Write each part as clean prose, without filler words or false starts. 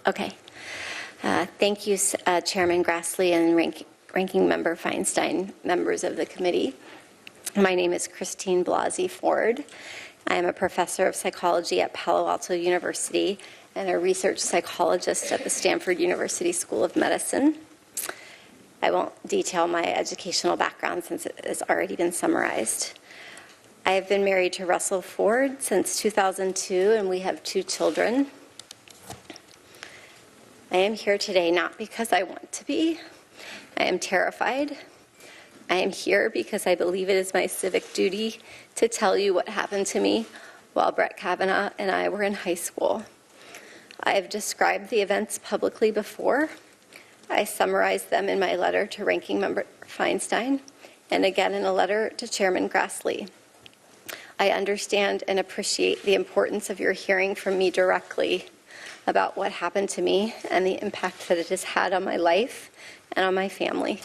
Okay. Thank you, Chairman Grassley and Ranking Member Feinstein, members of the committee. My name is Christine Blasey Ford. I am a professor of psychology at Palo Alto University and a research psychologist at the Stanford University School of Medicine. I won't detail my educational background since it has already been summarized. I have been married to Russell Ford since 2002, and we have 2 children. I am here today not because I want to be. I am terrified. I am here because I believe it is my civic duty to tell you what happened to me while Brett Kavanaugh and I were in high school. I have described the events publicly before. I summarized them in my letter to Ranking Member Feinstein and again in a letter to Chairman Grassley. I understand and appreciate the importance of your hearing from me directly about what happened to me and the impact that it has had on my life and on my family.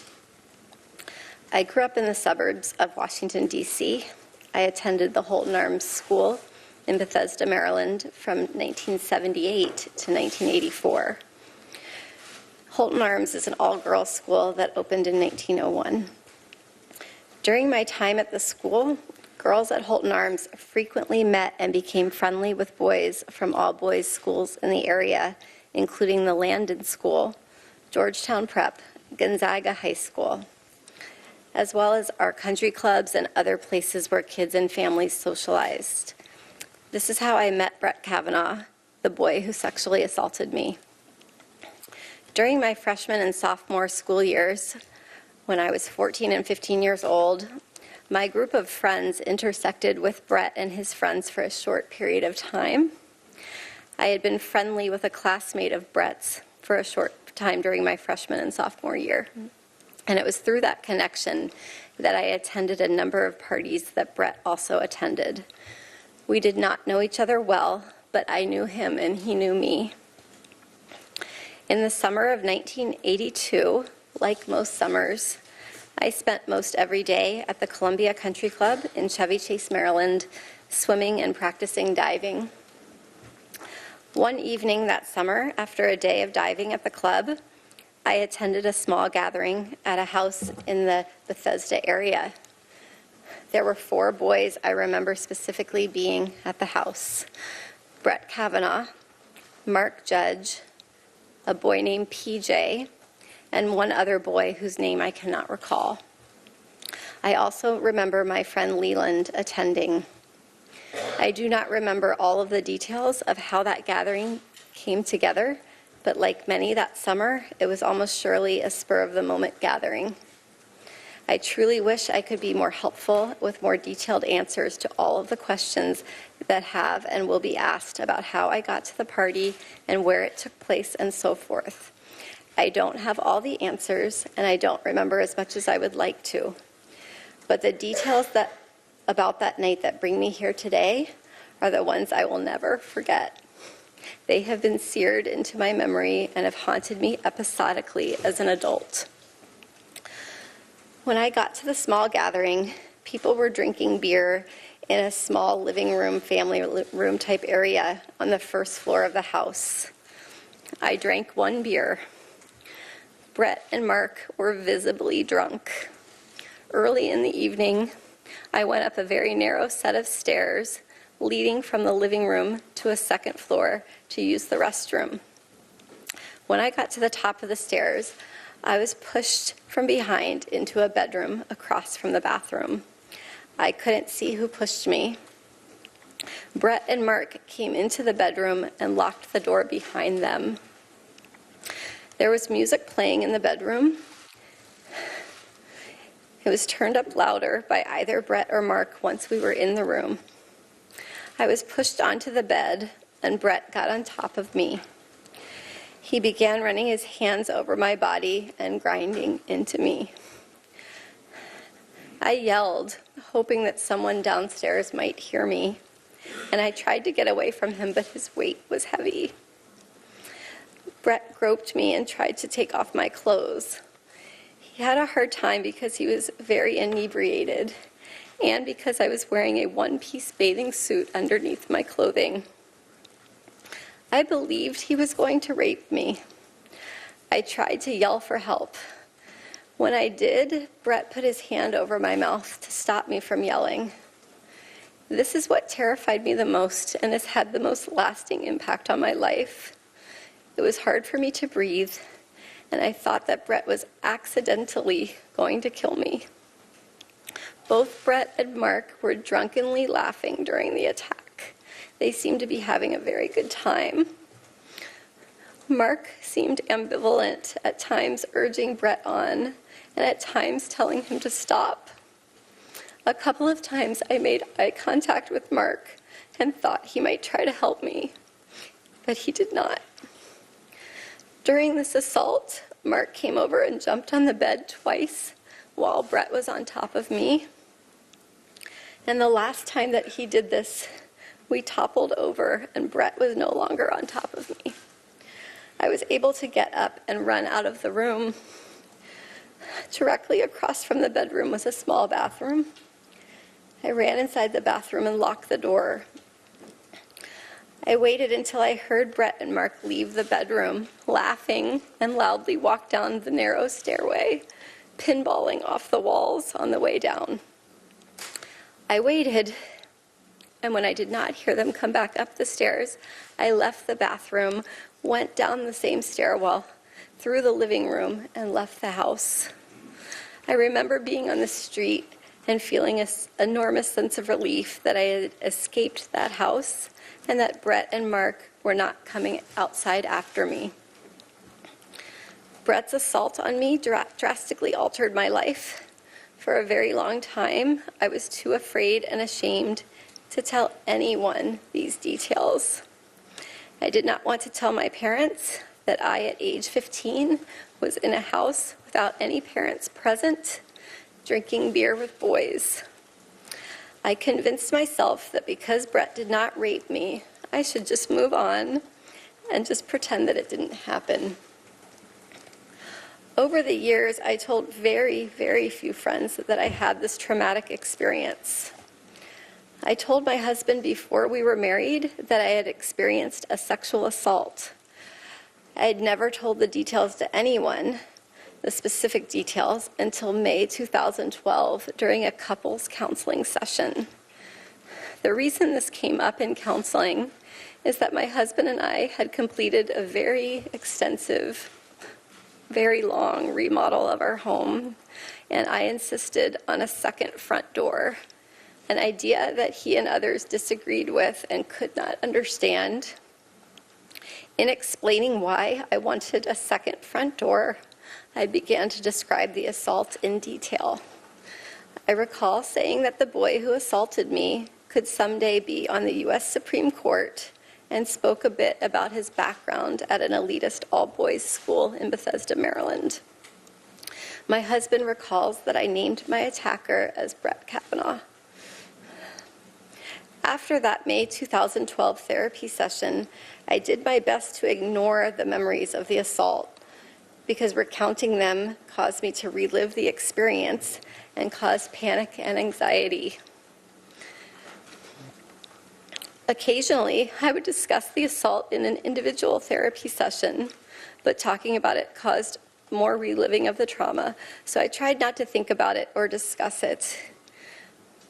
I grew up in the suburbs of Washington, D.C. I attended the Holton Arms School in Bethesda, Maryland from 1978 to 1984. Holton Arms is an all-girls school that opened in 1901. During my time at the school, girls at Holton Arms frequently met and became friendly with boys from all boys schools in the area, including the Landon School, Georgetown Prep, Gonzaga High School, as well as our country clubs and other places where kids and families socialized. This is how I met Brett Kavanaugh, the boy who sexually assaulted me. During my freshman and sophomore school years, when I was 14 and 15 years old, my group of friends intersected with Brett and his friends for a short period of time. I had been friendly with a classmate of Brett's for a short time during my freshman and sophomore year. And it was through that connection that I attended a number of parties that Brett also attended. We did not know each other well, but I knew him and he knew me. In the summer of 1982, like most summers, I spent most every day at the Columbia Country Club in Chevy Chase, Maryland, swimming and practicing diving. One evening that summer, after a day of diving at the club, I attended a small gathering at a house in the Bethesda area. There were 4 boys I remember specifically being at the house: Brett Kavanaugh, Mark Judge, a boy named PJ, and one other boy whose name I cannot recall. I also remember my friend Leland attending. I do not remember all of the details of how that gathering came together, but like many that summer, it was almost surely a spur-of-the-moment gathering. I truly wish I could be more helpful with more detailed answers to all of the questions that have and will be asked about how I got to the party and where it took place and so forth. I don't have all the answers, and I don't remember as much as I would like to. But the details about that night that bring me here today are the ones I will never forget. They have been seared into my memory and have haunted me episodically as an adult. When I got to the small gathering, people were drinking beer in a small living room, family room type area on the first floor of the house. I drank 1 beer. Brett and Mark were visibly drunk. Early in the evening, I went up a very narrow set of stairs leading from the living room to a second floor to use the restroom. When I got to the top of the stairs, I was pushed from behind into a bedroom across from the bathroom. I couldn't see who pushed me. Brett and Mark came into the bedroom and locked the door behind them. There was music playing in the bedroom. It was turned up louder by either Brett or Mark once we were in the room. I was pushed onto the bed, and Brett got on top of me. He began running his hands over my body and grinding into me. I yelled, hoping that someone downstairs might hear me, and I tried to get away from him, but his weight was heavy. Brett groped me and tried to take off my clothes. He had a hard time because he was very inebriated and because I was wearing a one-piece bathing suit underneath my clothing. I believed he was going to rape me. I tried to yell for help. When I did, Brett put his hand over my mouth to stop me from yelling. This is what terrified me the most and has had the most lasting impact on my life. It was hard for me to breathe, and I thought that Brett was accidentally going to kill me. Both Brett and Mark were drunkenly laughing during the attack. They seemed to be having a very good time. Mark seemed ambivalent, at times urging Brett on, and at times telling him to stop. A couple of times I made eye contact with Mark and thought he might try to help me, but he did not. During this assault, Mark came over and jumped on the bed twice while Brett was on top of me. And the last time that he did this, we toppled over and Brett was no longer on top of me. I was able to get up and run out of the room. Directly across from the bedroom was a small bathroom. I ran inside the bathroom and locked the door. I waited until I heard Brett and Mark leave the bedroom, laughing, and loudly walk down the narrow stairway, pinballing off the walls on the way down. I waited, and when I did not hear them come back up the stairs, I left the bathroom, went down the same stairwell, through the living room, and left the house. I remember being on the street and feeling an enormous sense of relief that I had escaped that house and that Brett and Mark were not coming outside after me. Brett's assault on me drastically altered my life. For a very long time, I was too afraid and ashamed to tell anyone these details. I did not want to tell my parents that I, at age 15, was in a house without any parents present, drinking beer with boys. I convinced myself that because Brett did not rape me, I should just move on and just pretend that it didn't happen. Over the years, I told very, very few friends that I had this traumatic experience. I told my husband before we were married that I had experienced a sexual assault. I had never told the details to anyone, the specific details, until May 2012 during a couples counseling session. The reason this came up in counseling is that my husband and I had completed a very extensive, very long remodel of our home, and I insisted on a second front door, an idea that he and others disagreed with and could not understand. In explaining why I wanted a second front door, I began to describe the assault in detail. I recall saying that the boy who assaulted me could someday be on the U.S. Supreme Court, and spoke a bit about his background at an elitist all-boys school in Bethesda, Maryland. My husband recalls that I named my attacker as Brett Kavanaugh. After that May 2012 therapy session, I did my best to ignore the memories of the assault, because recounting them caused me to relive the experience and caused panic and anxiety. Occasionally, I would discuss the assault in an individual therapy session, but talking about it caused more reliving of the trauma, so I tried not to think about it or discuss it.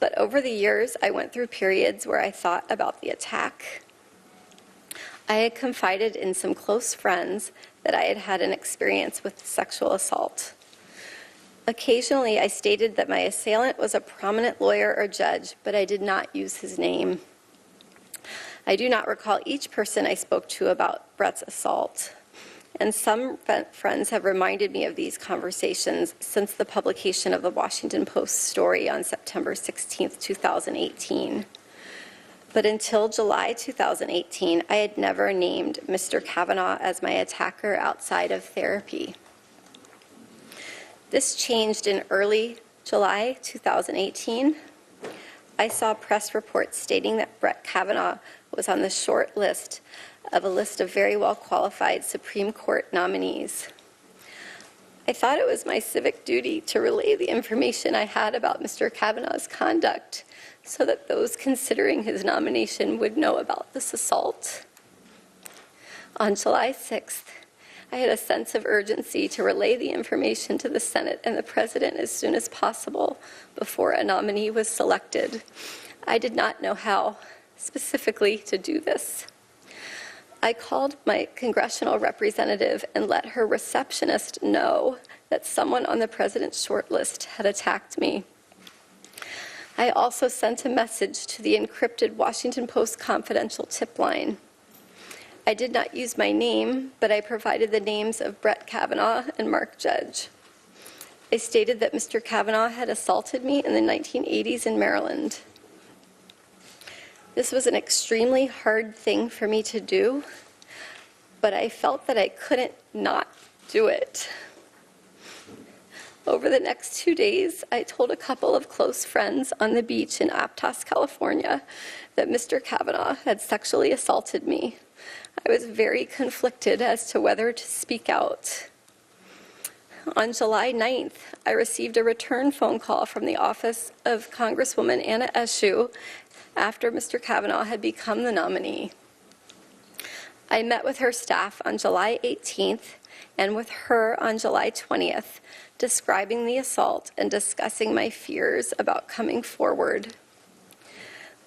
But over the years, I went through periods where I thought about the attack. I had confided in some close friends that I had had an experience with sexual assault. Occasionally, I stated that my assailant was a prominent lawyer or judge, but I did not use his name. I do not recall each person I spoke to about Brett's assault, and some friends have reminded me of these conversations since the publication of the Washington Post story on September 16, 2018. But until July 2018, I had never named Mr. Kavanaugh as my attacker outside of therapy. This changed in early July 2018. I saw press reports stating that Brett Kavanaugh was on the short list of a list of very well-qualified Supreme Court nominees. I thought it was my civic duty to relay the information I had about Mr. Kavanaugh's conduct so that those considering his nomination would know about this assault. On July 6th, I had a sense of urgency to relay the information to the Senate and the President as soon as possible before a nominee was selected. I did not know how specifically to do this. I called my congressional representative and let her receptionist know that someone on the President's shortlist had attacked me. I also sent a message to the encrypted Washington Post confidential tip line. I did not use my name, but I provided the names of Brett Kavanaugh and Mark Judge. I stated that Mr. Kavanaugh had assaulted me in the 1980s in Maryland. This was an extremely hard thing for me to do, but I felt that I couldn't not do it. Over the next 2 days, I told a couple of close friends on the beach in Aptos, California, that Mr. Kavanaugh had sexually assaulted me. I was very conflicted as to whether to speak out. On July 9th, I received a return phone call from the office of Congresswoman Anna Eshoo after Mr. Kavanaugh had become the nominee. I met with her staff on July 18th and with her on July 20th, describing the assault and discussing my fears about coming forward.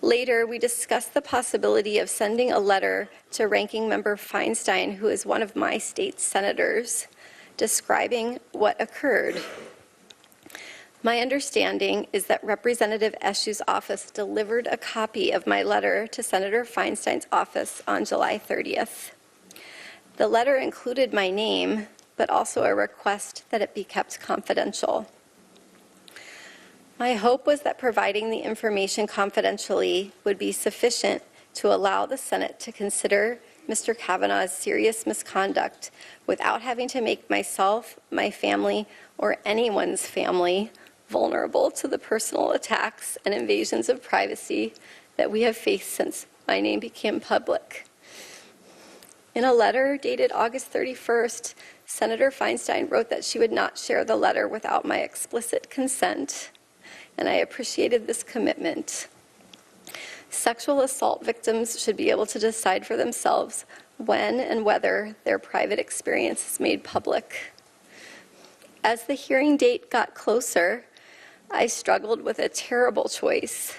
Later, we discussed the possibility of sending a letter to Ranking Member Feinstein, who is one of my state's senators, describing what occurred. My understanding is that Representative Eshoo's office delivered a copy of my letter to Senator Feinstein's office on July 30th. The letter included my name, but also a request that it be kept confidential. My hope was that providing the information confidentially would be sufficient to allow the Senate to consider Mr. Kavanaugh's serious misconduct without having to make myself, my family, or anyone's family vulnerable to the personal attacks and invasions of privacy that we have faced since my name became public. In a letter dated August 31st, Senator Feinstein wrote that she would not share the letter without my explicit consent, and I appreciated this commitment. Sexual assault victims should be able to decide for themselves when and whether their private experience is made public. As the hearing date got closer, I struggled with a terrible choice.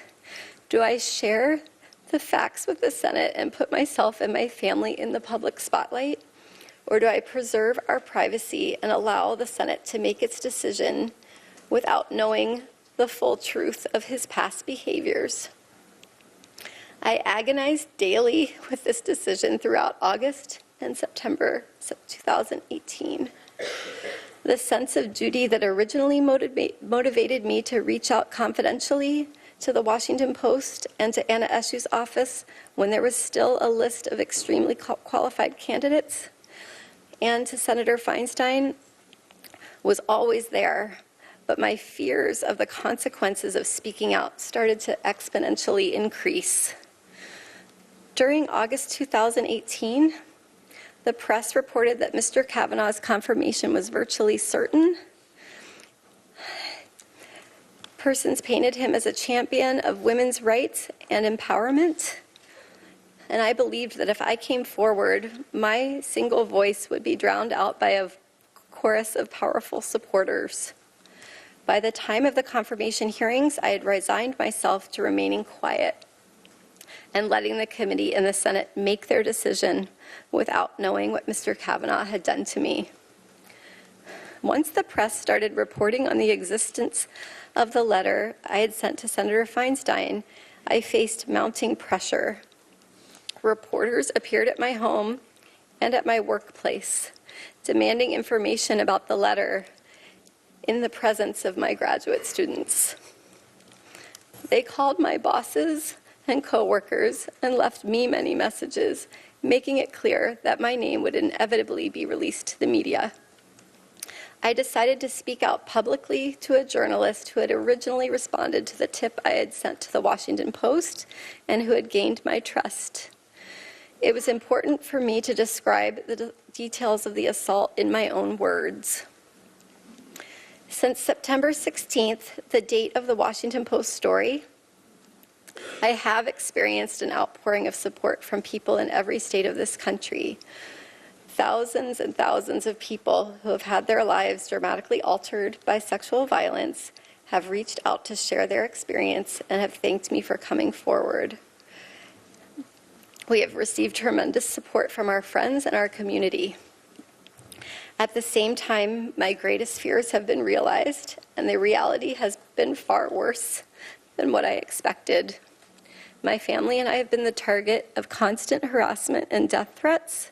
Do I share the facts with the Senate and put myself and my family in the public spotlight? Or do I preserve our privacy and allow the Senate to make its decision without knowing the full truth of his past behaviors? I agonized daily with this decision throughout August and September 2018. The sense of duty that originally motivated me to reach out confidentially to the Washington Post and to Anna Eshoo's office when there was still a list of extremely qualified candidates, and to Senator Feinstein was always there, but my fears of the consequences of speaking out started to exponentially increase. During August 2018, the press reported that Mr. Kavanaugh's confirmation was virtually certain. Persons painted him as a champion of women's rights and empowerment. And I believed that if I came forward, my single voice would be drowned out by a chorus of powerful supporters. By the time of the confirmation hearings, I had resigned myself to remaining quiet and letting the committee and the Senate make their decision without knowing what Mr. Kavanaugh had done to me. Once the press started reporting on the existence of the letter I had sent to Senator Feinstein, I faced mounting pressure. Reporters appeared at my home and at my workplace, demanding information about the letter in the presence of my graduate students. They called my bosses and coworkers and left me many messages, making it clear that my name would inevitably be released to the media. I decided to speak out publicly to a journalist who had originally responded to the tip I had sent to the Washington Post and who had gained my trust. It was important for me to describe the details of the assault in my own words. Since September 16th, the date of the Washington Post story, I have experienced an outpouring of support from people in every state of this country. Thousands and thousands of people who have had their lives dramatically altered by sexual violence have reached out to share their experience and have thanked me for coming forward. We have received tremendous support from our friends and our community. At the same time, my greatest fears have been realized, and the reality has been far worse than what I expected. My family and I have been the target of constant harassment and death threats,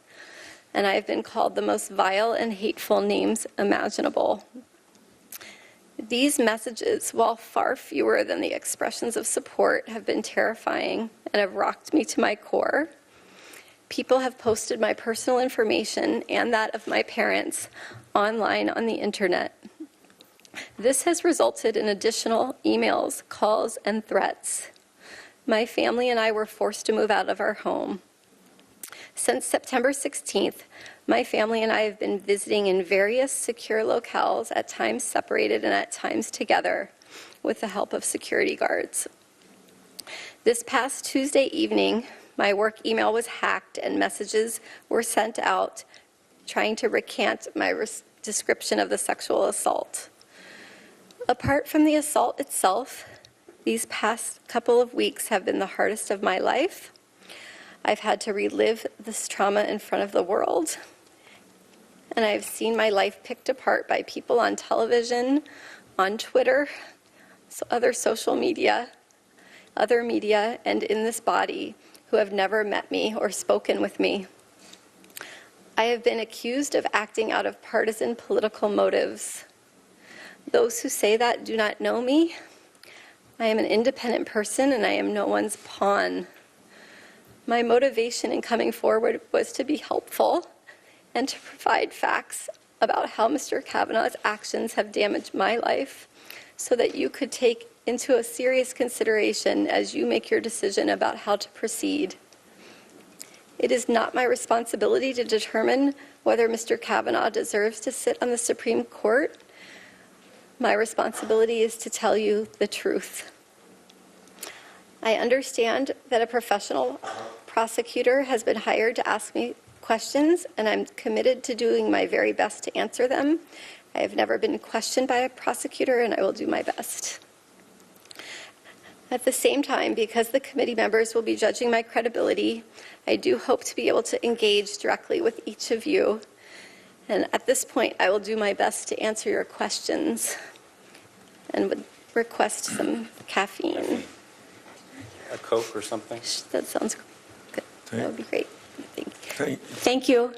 and I have been called the most vile and hateful names imaginable. These messages, while far fewer than the expressions of support, have been terrifying and have rocked me to my core. People have posted my personal information and that of my parents online on the internet. This has resulted in additional emails, calls, and threats. My family and I were forced to move out of our home. Since September 16th, my family and I have been visiting in various secure locales, at times separated and at times together, with the help of security guards. This past Tuesday evening, my work email was hacked and messages were sent out trying to recant my description of the sexual assault. Apart from the assault itself, these past couple of weeks have been the hardest of my life. I've had to relive this trauma in front of the world, and I've seen my life picked apart by people on television, on Twitter, other social media, other media, and in this body who have never met me or spoken with me. I have been accused of acting out of partisan political motives. Those who say that do not know me. I am an independent person and I am no one's pawn. My motivation in coming forward was to be helpful and to provide facts about how Mr. Kavanaugh's actions have damaged my life so that you could take into a serious consideration as you make your decision about how to proceed. It is not my responsibility to determine whether Mr. Kavanaugh deserves to sit on the Supreme Court. My responsibility is to tell you the truth. I understand that a professional prosecutor has been hired to ask me questions, and I'm committed to doing my very best to answer them. I have never been questioned by a prosecutor, and I will do my best. At the same time, because the committee members will be judging my credibility, I do hope to be able to engage directly with each of you. And at this point, I will do my best to answer your questions and would request some caffeine. A Coke or something? That sounds good. That would be great. Thank you. Great. Thank you.